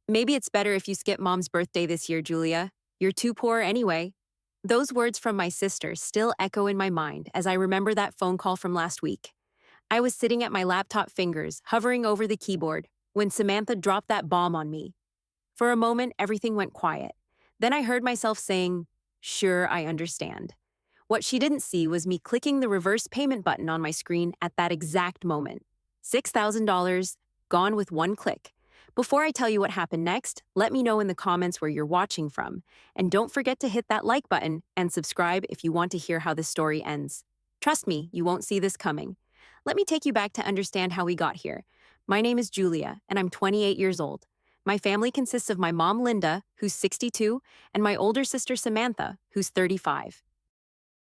Maybe it's better if you skip mom's birthday this year, Julia. You're too poor anyway. Those words from my sister still echo in my mind as I remember that phone call from last week. I was sitting at my laptop fingers, hovering over the keyboard, when Samantha dropped that bomb on me. For a moment, everything went quiet. Then I heard myself saying, "Sure, I understand." What she didn't see was me clicking the reverse payment button on my screen at that exact moment. $6,000 gone with one click. Before I tell you what happened next, let me know in the comments where you're watching from. And don't forget to hit that like button and subscribe if you want to hear how this story ends. Trust me, you won't see this coming. Let me take you back to understand how we got here. My name is Julia, and I'm 28 years old. My family consists of my mom, Linda, who's 62, and my older sister, Samantha, who's 35.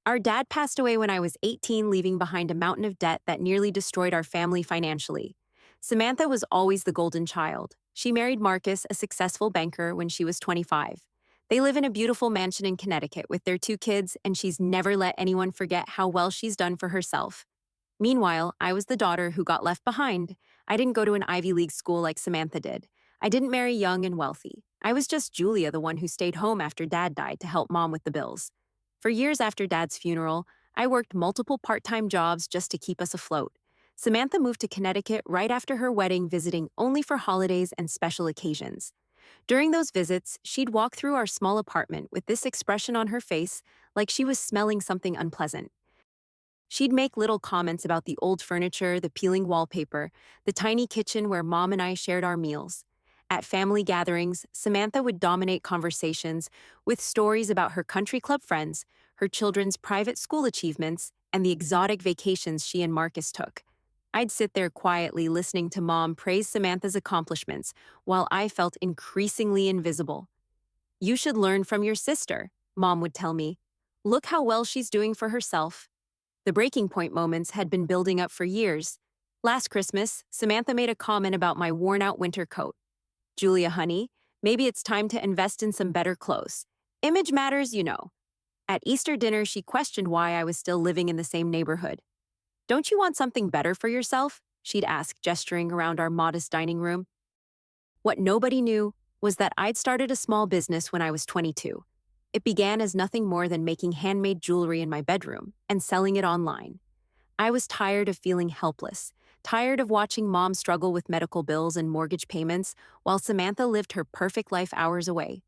Our dad passed away when I was 18, leaving behind a mountain of debt that nearly destroyed our family financially. Samantha was always the golden child. She married Marcus, a successful banker, when she was 25. They live in a beautiful mansion in Connecticut with their two kids, and she's never let anyone forget how well she's done for herself. Meanwhile, I was the daughter who got left behind. I didn't go to an Ivy League school like Samantha did. I didn't marry young and wealthy. I was just Julia, the one who stayed home after Dad died to help Mom with the bills. For years after Dad's funeral, I worked multiple part-time jobs just to keep us afloat. Samantha moved to Connecticut right after her wedding, visiting only for holidays and special occasions. During those visits, she'd walk through our small apartment with this expression on her face, like she was smelling something unpleasant. She'd make little comments about the old furniture, the peeling wallpaper, the tiny kitchen where Mom and I shared our meals. At family gatherings, Samantha would dominate conversations with stories about her country club friends, her children's private school achievements, and the exotic vacations she and Marcus took. I'd sit there quietly listening to Mom praise Samantha's accomplishments while I felt increasingly invisible. "You should learn from your sister," Mom would tell me. "Look how well she's doing for herself." The breaking point moments had been building up for years. Last Christmas, Samantha made a comment about my worn-out winter coat. "Julia, honey, maybe it's time to invest in some better clothes. Image matters, you know." At Easter dinner, she questioned why I was still living in the same neighborhood. "Don't you want something better for yourself?" she'd ask, gesturing around our modest dining room. What nobody knew was that I'd started a small business when I was 22. It began as nothing more than making handmade jewelry in my bedroom and selling it online. I was tired of feeling helpless, tired of watching Mom struggle with medical bills and mortgage payments while Samantha lived her perfect life hours away.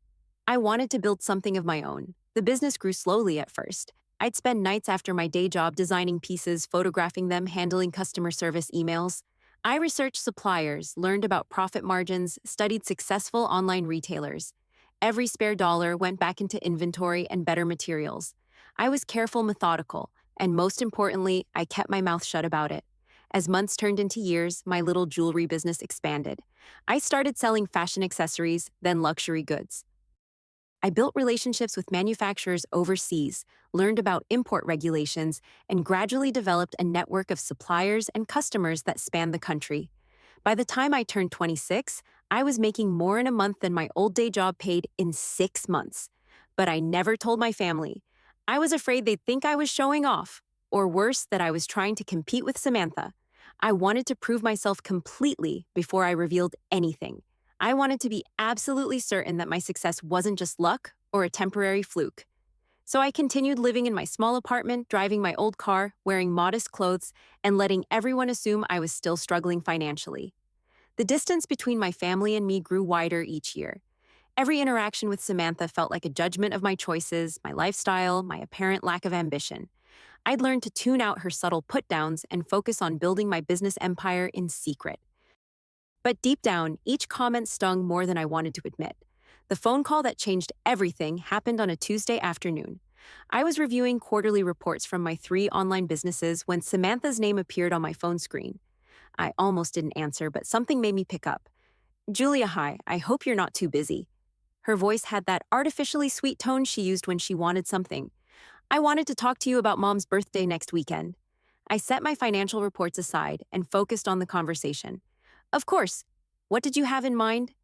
I wanted to build something of my own. The business grew slowly at first. I'd spend nights after my day job designing pieces, photographing them, handling customer service emails. I researched suppliers, learned about profit margins, studied successful online retailers. Every spare dollar went back into inventory and better materials. I was careful, methodical, and most importantly, I kept my mouth shut about it. As months turned into years, my little jewelry business expanded. I started selling fashion accessories, then luxury goods. I built relationships with manufacturers overseas, learned about import regulations, and gradually developed a network of suppliers and customers that spanned the country. By the time I turned 26, I was making more in a month than my old day job paid in 6 months. But I never told my family. I was afraid they'd think I was showing off, or worse, that I was trying to compete with Samantha. I wanted to prove myself completely before I revealed anything. I wanted to be absolutely certain that my success wasn't just luck or a temporary fluke. So I continued living in my small apartment, driving my old car, wearing modest clothes, and letting everyone assume I was still struggling financially. The distance between my family and me grew wider each year. Every interaction with Samantha felt like a judgment of my choices, my lifestyle, my apparent lack of ambition. I'd learned to tune out her subtle put-downs and focus on building my business empire in secret. But deep down, each comment stung more than I wanted to admit. The phone call that changed everything happened on a Tuesday afternoon. I was reviewing quarterly reports from my 3 online businesses when Samantha's name appeared on my phone screen. I almost didn't answer, but something made me pick up. "Julia, hi, I hope you're not too busy." Her voice had that artificially sweet tone she used when she wanted something. "I wanted to talk to you about Mom's birthday next weekend." I set my financial reports aside and focused on the conversation. "Of course. What did you have in mind?"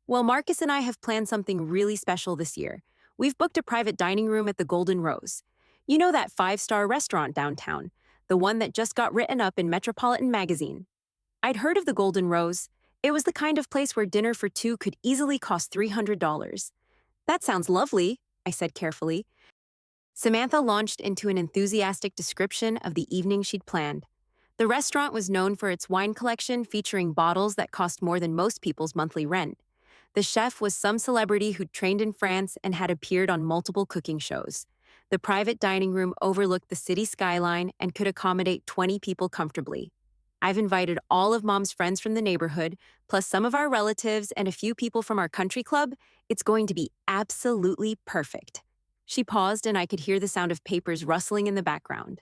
"Well, Marcus and I have planned something really special this year. We've booked a private dining room at the Golden Rose. You know that 5-star restaurant downtown, the one that just got written up in Metropolitan Magazine." I'd heard of the Golden Rose. It was the kind of place where dinner for two could easily cost $300. That sounds lovely, I said carefully. Samantha launched into an enthusiastic description of the evening she'd planned. The restaurant was known for its wine collection featuring bottles that cost more than most people's monthly rent. The chef was some celebrity who'd trained in France and had appeared on multiple cooking shows. The private dining room overlooked the city skyline and could accommodate 20 people comfortably. I've invited all of Mom's friends from the neighborhood, plus some of our relatives and a few people from our country club. It's going to be absolutely perfect. She paused, and I could hear the sound of papers rustling in the background.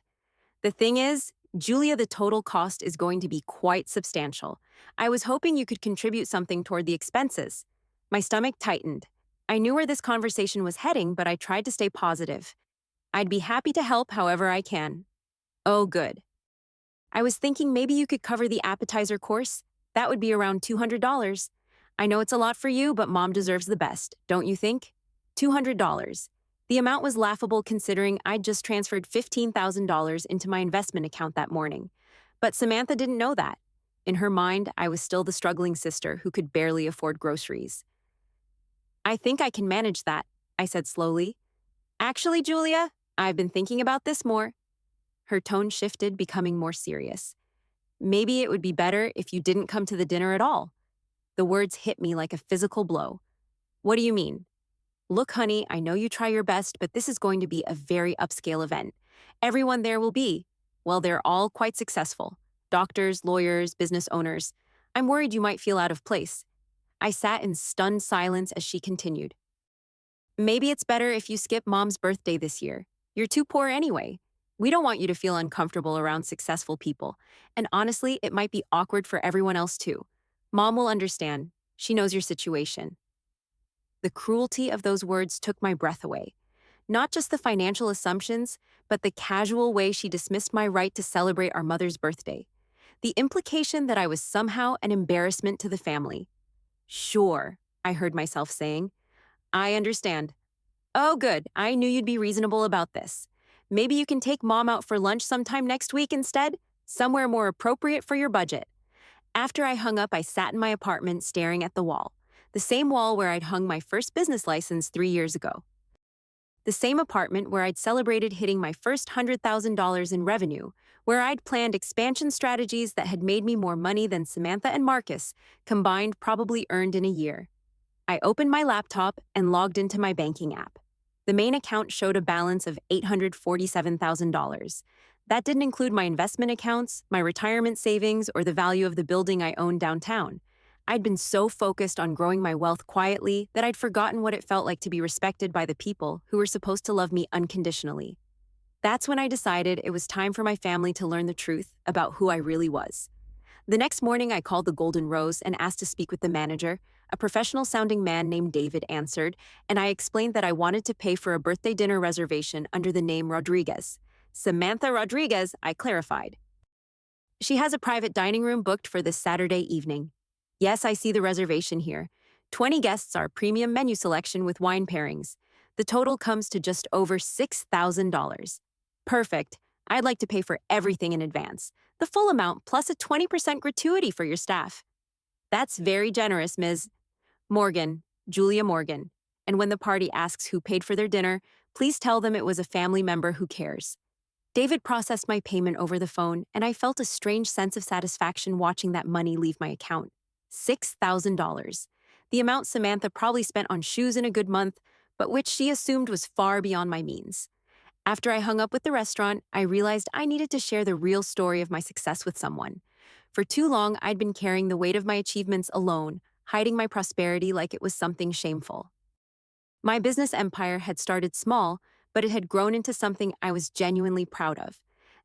The thing is, Julia, the total cost is going to be quite substantial. I was hoping you could contribute something toward the expenses. My stomach tightened. I knew where this conversation was heading, but I tried to stay positive. I'd be happy to help however I can. Oh, good. I was thinking maybe you could cover the appetizer course. That would be around $200. I know it's a lot for you, but Mom deserves the best, don't you think? $200. The amount was laughable considering I'd just transferred $15,000 into my investment account that morning. But Samantha didn't know that. In her mind, I was still the struggling sister who could barely afford groceries. I think I can manage that, I said slowly. Actually, Julia, I've been thinking about this more. Her tone shifted, becoming more serious. Maybe it would be better if you didn't come to the dinner at all. The words hit me like a physical blow. What do you mean? Look, honey, I know you try your best, but this is going to be a very upscale event. Everyone there will be, well, they're all quite successful. Doctors, lawyers, business owners. I'm worried you might feel out of place. I sat in stunned silence as she continued. Maybe it's better if you skip Mom's birthday this year. You're too poor anyway. We don't want you to feel uncomfortable around successful people. And honestly, it might be awkward for everyone else too. Mom will understand. She knows your situation. The cruelty of those words took my breath away. Not just the financial assumptions, but the casual way she dismissed my right to celebrate our mother's birthday. The implication that I was somehow an embarrassment to the family. Sure, I heard myself saying. I understand. Oh, good. I knew you'd be reasonable about this. Maybe you can take Mom out for lunch sometime next week instead, somewhere more appropriate for your budget. After I hung up, I sat in my apartment staring at the wall. The same wall where I'd hung my first business license 3 years ago. The same apartment where I'd celebrated hitting my first $100,000 in revenue, where I'd planned expansion strategies that had made me more money than Samantha and Marcus combined probably earned in a year. I opened my laptop and logged into my banking app. The main account showed a balance of $847,000. That didn't include my investment accounts, my retirement savings, or the value of the building I owned downtown. I'd been so focused on growing my wealth quietly that I'd forgotten what it felt like to be respected by the people who were supposed to love me unconditionally. That's when I decided it was time for my family to learn the truth about who I really was. The next morning, I called the Golden Rose and asked to speak with the manager. A professional-sounding man named David answered, and I explained that I wanted to pay for a birthday dinner reservation under the name Rodriguez. Samantha Rodriguez, I clarified. She has a private dining room booked for this Saturday evening. Yes, I see the reservation here. 20 guests are premium menu selection with wine pairings. The total comes to just over $6,000. Perfect. I'd like to pay for everything in advance. The full amount plus a 20% gratuity for your staff. That's very generous, Ms. Morgan, Julia Morgan. And when the party asks who paid for their dinner, please tell them it was a family member who cares. David processed my payment over the phone, and I felt a strange sense of satisfaction watching that money leave my account. $6,000. The amount Samantha probably spent on shoes in a good month, but which she assumed was far beyond my means. After I hung up with the restaurant, I realized I needed to share the real story of my success with someone. For too long, I'd been carrying the weight of my achievements alone, hiding my prosperity like it was something shameful. My business empire had started small, but it had grown into something I was genuinely proud of.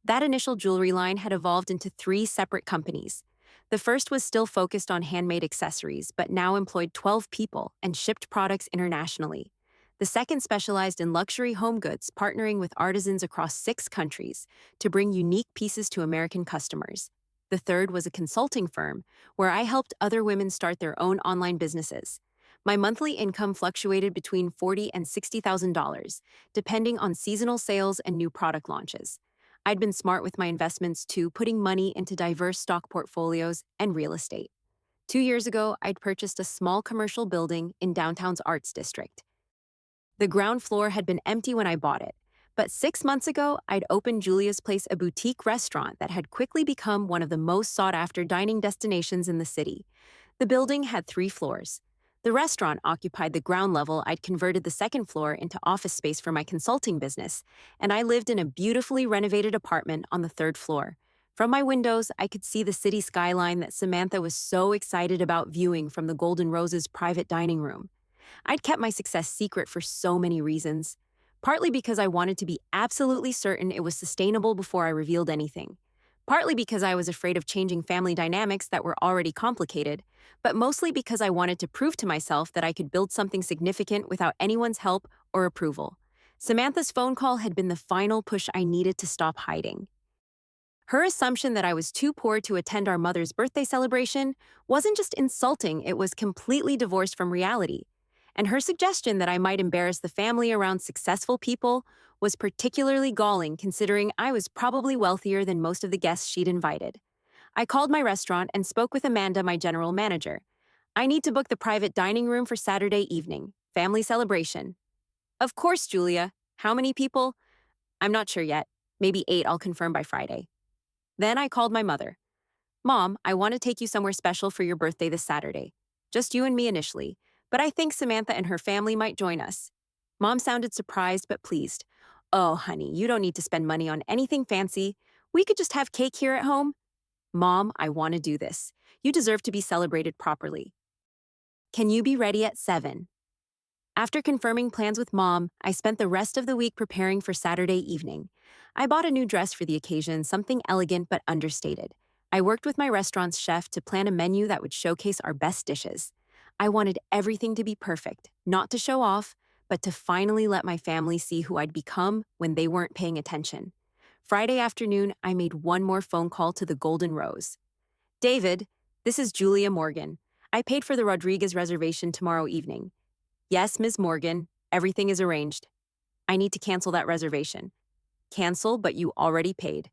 That initial jewelry line had evolved into 3 separate companies. The first was still focused on handmade accessories, but now employed 12 people and shipped products internationally. The second specialized in luxury home goods, partnering with artisans across 6 countries to bring unique pieces to American customers. The third was a consulting firm where I helped other women start their own online businesses. My monthly income fluctuated between $40,000 and $60,000, depending on seasonal sales and new product launches. I'd been smart with my investments too, putting money into diverse stock portfolios and real estate. 2 years ago, I'd purchased a small commercial building in downtown's Arts District. The ground floor had been empty when I bought it, but 6 months ago, I'd opened Julia's Place, a boutique restaurant that had quickly become one of the most sought after dining destinations in the city. The building had 3 floors. The restaurant occupied the ground level. I'd converted the second floor into office space for my consulting business, and I lived in a beautifully renovated apartment on the third floor. From my windows, I could see the city skyline that Samantha was so excited about viewing from the Golden Rose's private dining room. I'd kept my success secret for so many reasons. Partly because I wanted to be absolutely certain it was sustainable before I revealed anything. Partly because I was afraid of changing family dynamics that were already complicated, but mostly because I wanted to prove to myself that I could build something significant without anyone's help or approval. Samantha's phone call had been the final push I needed to stop hiding. Her assumption that I was too poor to attend our mother's birthday celebration wasn't just insulting, it was completely divorced from reality. And her suggestion that I might embarrass the family around successful people was particularly galling considering I was probably wealthier than most of the guests she'd invited. I called my restaurant and spoke with Amanda, my general manager. I need to book the private dining room for Saturday evening. Family celebration. Of course, Julia. How many people? I'm not sure yet. Maybe 8, I'll confirm by Friday. Then I called my mother. Mom, I want to take you somewhere special for your birthday this Saturday. Just you and me initially, but I think Samantha and her family might join us. Mom sounded surprised but pleased. Oh, honey, you don't need to spend money on anything fancy. We could just have cake here at home. Mom, I want to do this. You deserve to be celebrated properly. Can you be ready at 7? After confirming plans with Mom, I spent the rest of the week preparing for Saturday evening. I bought a new dress for the occasion, something elegant but understated. I worked with my restaurant's chef to plan a menu that would showcase our best dishes. I wanted everything to be perfect, not to show off, but to finally let my family see who I'd become when they weren't paying attention. Friday afternoon, I made one more phone call to the Golden Rose. David, this is Julia Morgan. I paid for the Rodriguez reservation tomorrow evening. Yes, Ms. Morgan, everything is arranged. I need to cancel that reservation. Cancel, but you already paid.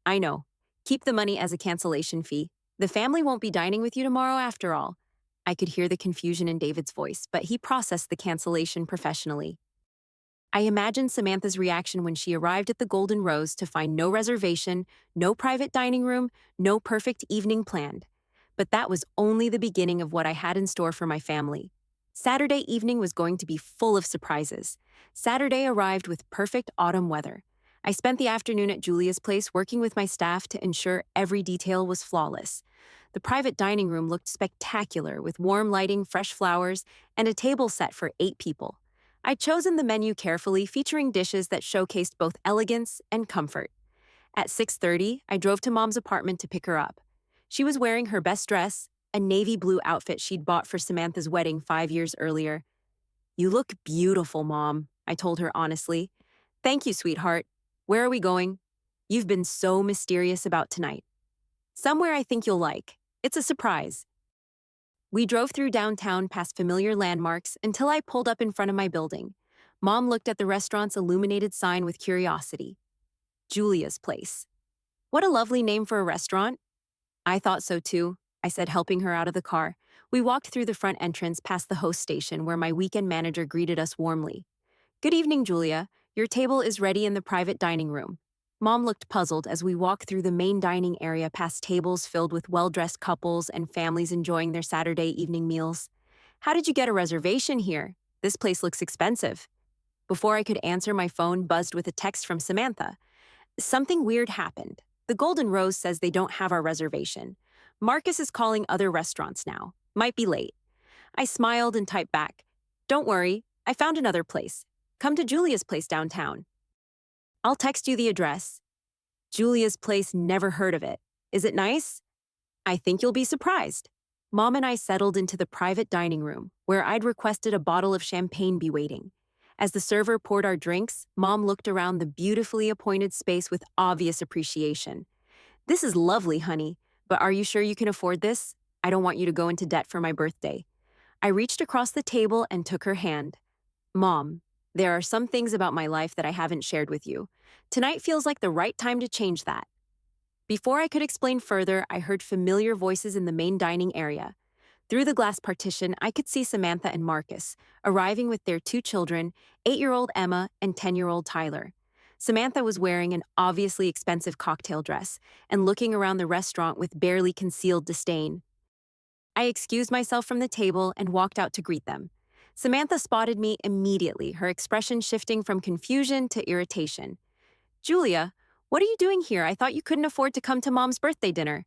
I know. Keep the money as a cancellation fee. The family won't be dining with you tomorrow after all. I could hear the confusion in David's voice, but he processed the cancellation professionally. I imagined Samantha's reaction when she arrived at the Golden Rose to find no reservation, no private dining room, no perfect evening planned. But that was only the beginning of what I had in store for my family. Saturday evening was going to be full of surprises. Saturday arrived with perfect autumn weather. I spent the afternoon at Julia's Place working with my staff to ensure every detail was flawless. The private dining room looked spectacular with warm lighting, fresh flowers, and a table set for 8 people. I'd chosen the menu carefully, featuring dishes that showcased both elegance and comfort. At 6:30, I drove to Mom's apartment to pick her up. She was wearing her best dress, a navy blue outfit she'd bought for Samantha's wedding 5 years earlier. You look beautiful, Mom, I told her honestly. Thank you, sweetheart. Where are we going? You've been so mysterious about tonight. Somewhere I think you'll like. It's a surprise. We drove through downtown past familiar landmarks until I pulled up in front of my building. Mom looked at the restaurant's illuminated sign with curiosity. Julia's Place. What a lovely name for a restaurant. I thought so too, I said, helping her out of the car. We walked through the front entrance past the host station where my weekend manager greeted us warmly. Good evening, Julia. Your table is ready in the private dining room. Mom looked puzzled as we walked through the main dining area past tables filled with well-dressed couples and families enjoying their Saturday evening meals. How did you get a reservation here? This place looks expensive. Before I could answer, my phone buzzed with a text from Samantha. Something weird happened. The Golden Rose says they don't have our reservation. Marcus is calling other restaurants now. Might be late. I smiled and typed back. Don't worry, I found another place. Come to Julia's Place downtown. I'll text you the address. Julia's Place, never heard of it. Is it nice? I think you'll be surprised. Mom and I settled into the private dining room, where I'd requested a bottle of champagne be waiting. As the server poured our drinks, Mom looked around the beautifully appointed space with obvious appreciation. This is lovely, honey, but are you sure you can afford this? I don't want you to go into debt for my birthday. I reached across the table and took her hand. Mom, there are some things about my life that I haven't shared with you. Tonight feels like the right time to change that. Before I could explain further, I heard familiar voices in the main dining area. Through the glass partition, I could see Samantha and Marcus, arriving with their two children, 8-year-old Emma and 10-year-old Tyler. Samantha was wearing an obviously expensive cocktail dress and looking around the restaurant with barely concealed disdain. I excused myself from the table and walked out to greet them. Samantha spotted me immediately, her expression shifting from confusion to irritation. Julia, what are you doing here? I thought you couldn't afford to come to Mom's birthday dinner.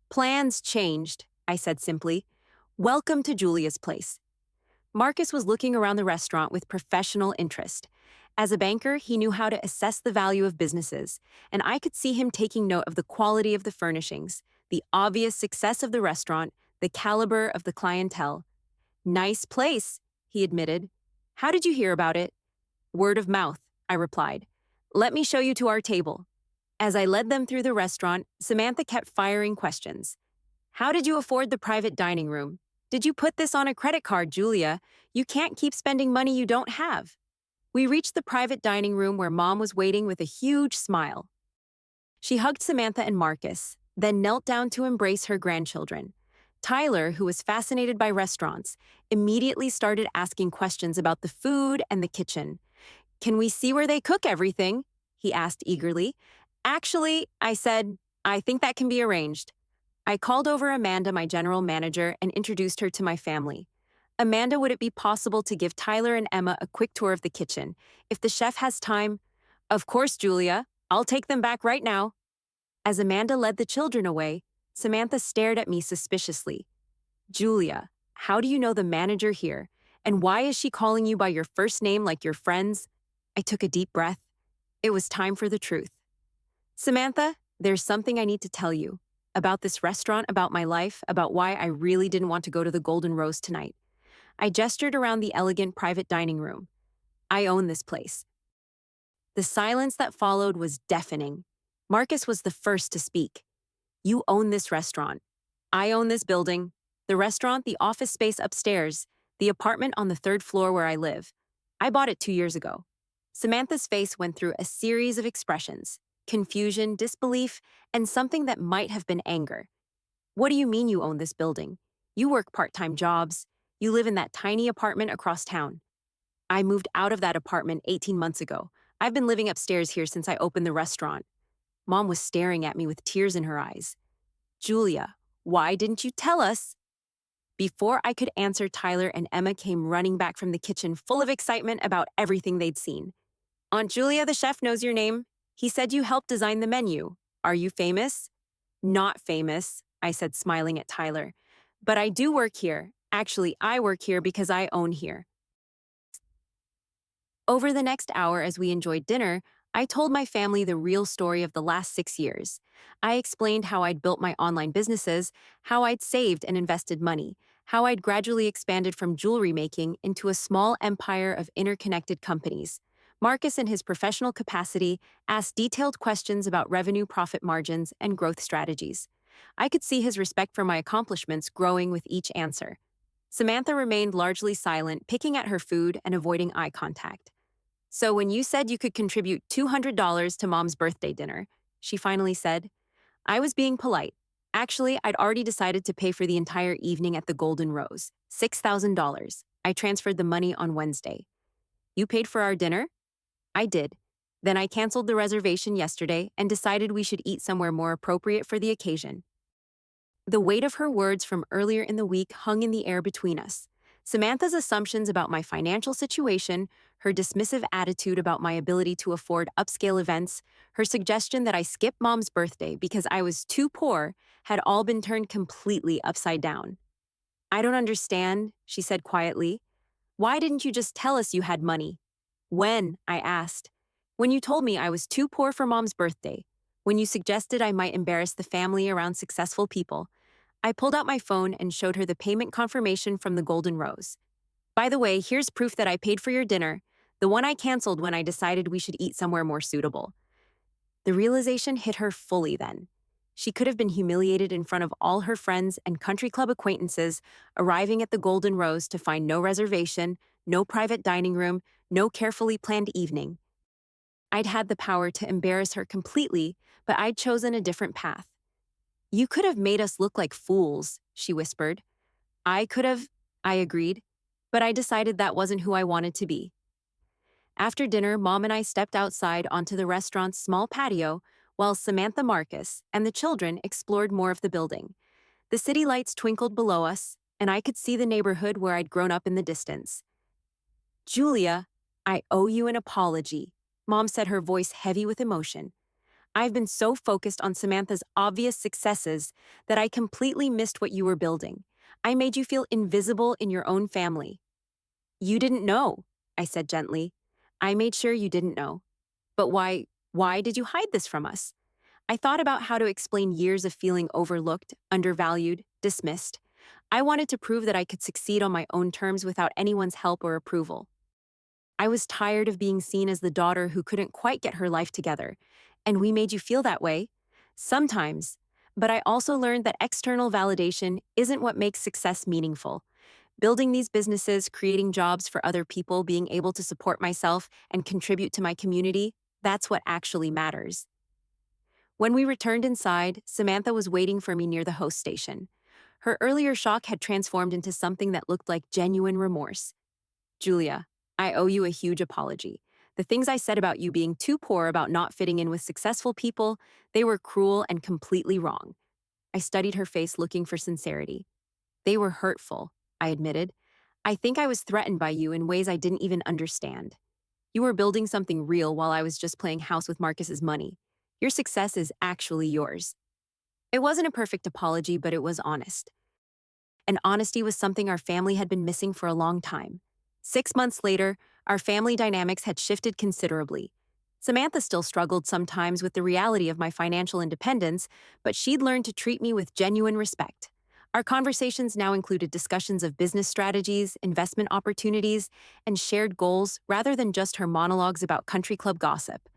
Plans changed, I said simply. Welcome to Julia's place. Marcus was looking around the restaurant with professional interest. As a banker, he knew how to assess the value of businesses, and I could see him taking note of the quality of the furnishings, the obvious success of the restaurant, the caliber of the clientele. Nice place, he admitted. How did you hear about it? Word of mouth, I replied. Let me show you to our table. As I led them through the restaurant, Samantha kept firing questions. How did you afford the private dining room? Did you put this on a credit card, Julia? You can't keep spending money you don't have. We reached the private dining room where Mom was waiting with a huge smile. She hugged Samantha and Marcus, then knelt down to embrace her grandchildren. Tyler, who was fascinated by restaurants, immediately started asking questions about the food and the kitchen. Can we see where they cook everything? He asked eagerly. Actually, I said, I think that can be arranged. I called over Amanda, my general manager, and introduced her to my family. Amanda, would it be possible to give Tyler and Emma a quick tour of the kitchen? If the chef has time. Of course, Julia. I'll take them back right now. As Amanda led the children away, Samantha stared at me suspiciously. Julia, how do you know the manager here? And why is she calling you by your first name like your friends? I took a deep breath. It was time for the truth. Samantha, there's something I need to tell you. About this restaurant, about my life, about why I really didn't want to go to the Golden Rose tonight. I gestured around the elegant private dining room. I own this place. The silence that followed was deafening. Marcus was the first to speak. You own this restaurant. I own this building. The restaurant, the office space upstairs, the apartment on the third floor where I live. I bought it 2 years ago. Samantha's face went through a series of expressions: confusion, disbelief, and something that might have been anger. What do you mean you own this building? You work part-time jobs. You live in that tiny apartment across town. I moved out of that apartment 18 months ago. I've been living upstairs here since I opened the restaurant. Mom was staring at me with tears in her eyes. Julia, why didn't you tell us? Before I could answer, Tyler and Emma came running back from the kitchen full of excitement about everything they'd seen. Aunt Julia, the chef, knows your name. He said you helped design the menu. Are you famous? Not famous, I said, smiling at Tyler. But I do work here. Actually, I work here because I own here. Over the next hour, as we enjoyed dinner, I told my family the real story of the last 6 years. I explained how I'd built my online businesses, how I'd saved and invested money, how I'd gradually expanded from jewelry making into a small empire of interconnected companies. Marcus, in his professional capacity, asked detailed questions about revenue, profit margins, and growth strategies. I could see his respect for my accomplishments growing with each answer. Samantha remained largely silent, picking at her food and avoiding eye contact. So when you said you could contribute $200 to Mom's birthday dinner, she finally said, I was being polite. Actually, I'd already decided to pay for the entire evening at the Golden Rose, $6,000. I transferred the money on Wednesday. You paid for our dinner? I did. Then I canceled the reservation yesterday and decided we should eat somewhere more appropriate for the occasion. The weight of her words from earlier in the week hung in the air between us. Samantha's assumptions about my financial situation, her dismissive attitude about my ability to afford upscale events, her suggestion that I skip Mom's birthday because I was too poor, had all been turned completely upside down. I don't understand, she said quietly. Why didn't you just tell us you had money? When? I asked. When you told me I was too poor for Mom's birthday. When you suggested I might embarrass the family around successful people. I pulled out my phone and showed her the payment confirmation from the Golden Rose. By the way, here's proof that I paid for your dinner, the one I canceled when I decided we should eat somewhere more suitable. The realization hit her fully then. She could have been humiliated in front of all her friends and country club acquaintances, arriving at the Golden Rose to find no reservation, no private dining room, no carefully planned evening. I'd had the power to embarrass her completely, but I'd chosen a different path. You could have made us look like fools, she whispered. I could have, I agreed, but I decided that wasn't who I wanted to be. After dinner, Mom and I stepped outside onto the restaurant's small patio while Samantha Marcus and the children explored more of the building. The city lights twinkled below us, and I could see the neighborhood where I'd grown up in the distance. Julia, I owe you an apology, Mom said, her voice heavy with emotion. I've been so focused on Samantha's obvious successes that I completely missed what you were building. I made you feel invisible in your own family. You didn't know, I said gently. I made sure you didn't know. But why did you hide this from us? I thought about how to explain years of feeling overlooked, undervalued, dismissed. I wanted to prove that I could succeed on my own terms without anyone's help or approval. I was tired of being seen as the daughter who couldn't quite get her life together. And we made you feel that way? Sometimes. But I also learned that external validation isn't what makes success meaningful. Building these businesses, creating jobs for other people, being able to support myself and contribute to my community, that's what actually matters. When we returned inside, Samantha was waiting for me near the host station. Her earlier shock had transformed into something that looked like genuine remorse. Julia, I owe you a huge apology. The things I said about you being too poor, about not fitting in with successful people, they were cruel and completely wrong. I studied her face, looking for sincerity. They were hurtful, I admitted. I think I was threatened by you in ways I didn't even understand. You were building something real while I was just playing house with Marcus's money. Your success is actually yours. It wasn't a perfect apology, but it was honest. And honesty was something our family had been missing for a long time. 6 months later, our family dynamics had shifted considerably. Samantha still struggled sometimes with the reality of my financial independence, but she'd learned to treat me with genuine respect. Our conversations now included discussions of business strategies, investment opportunities, and shared goals rather than just her monologues about country club gossip.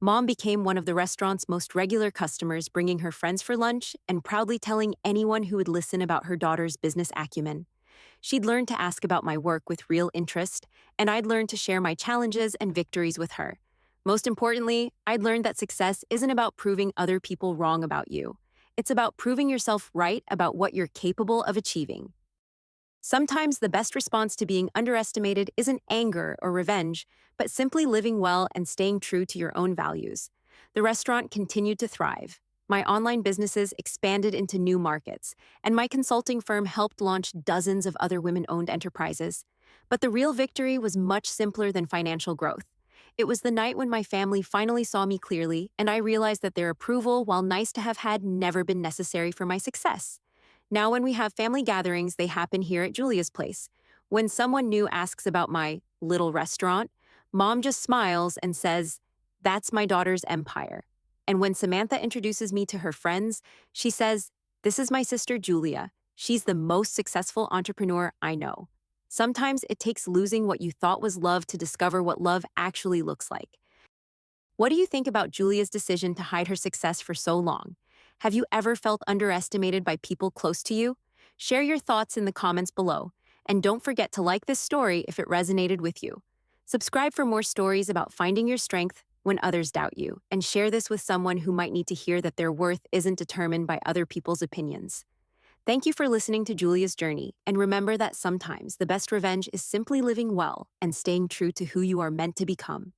Mom became one of the restaurant's most regular customers, bringing her friends for lunch and proudly telling anyone who would listen about her daughter's business acumen. She'd learned to ask about my work with real interest, and I'd learned to share my challenges and victories with her. Most importantly, I'd learned that success isn't about proving other people wrong about you. It's about proving yourself right about what you're capable of achieving. Sometimes the best response to being underestimated isn't anger or revenge, but simply living well and staying true to your own values. The restaurant continued to thrive. My online businesses expanded into new markets, and my consulting firm helped launch dozens of other women-owned enterprises. But the real victory was much simpler than financial growth. It was the night when my family finally saw me clearly, and I realized that their approval, while nice to have had, never been necessary for my success. Now, when we have family gatherings, they happen here at Julia's place. When someone new asks about my little restaurant, Mom just smiles and says, "That's my daughter's empire." And when Samantha introduces me to her friends, she says, "This is my sister Julia. She's the most successful entrepreneur I know." Sometimes it takes losing what you thought was love to discover what love actually looks like. What do you think about Julia's decision to hide her success for so long? Have you ever felt underestimated by people close to you? Share your thoughts in the comments below, and don't forget to like this story if it resonated with you. Subscribe for more stories about finding your strength when others doubt you, and share this with someone who might need to hear that their worth isn't determined by other people's opinions. Thank you for listening to Julia's journey, and remember that sometimes the best revenge is simply living well and staying true to who you are meant to become.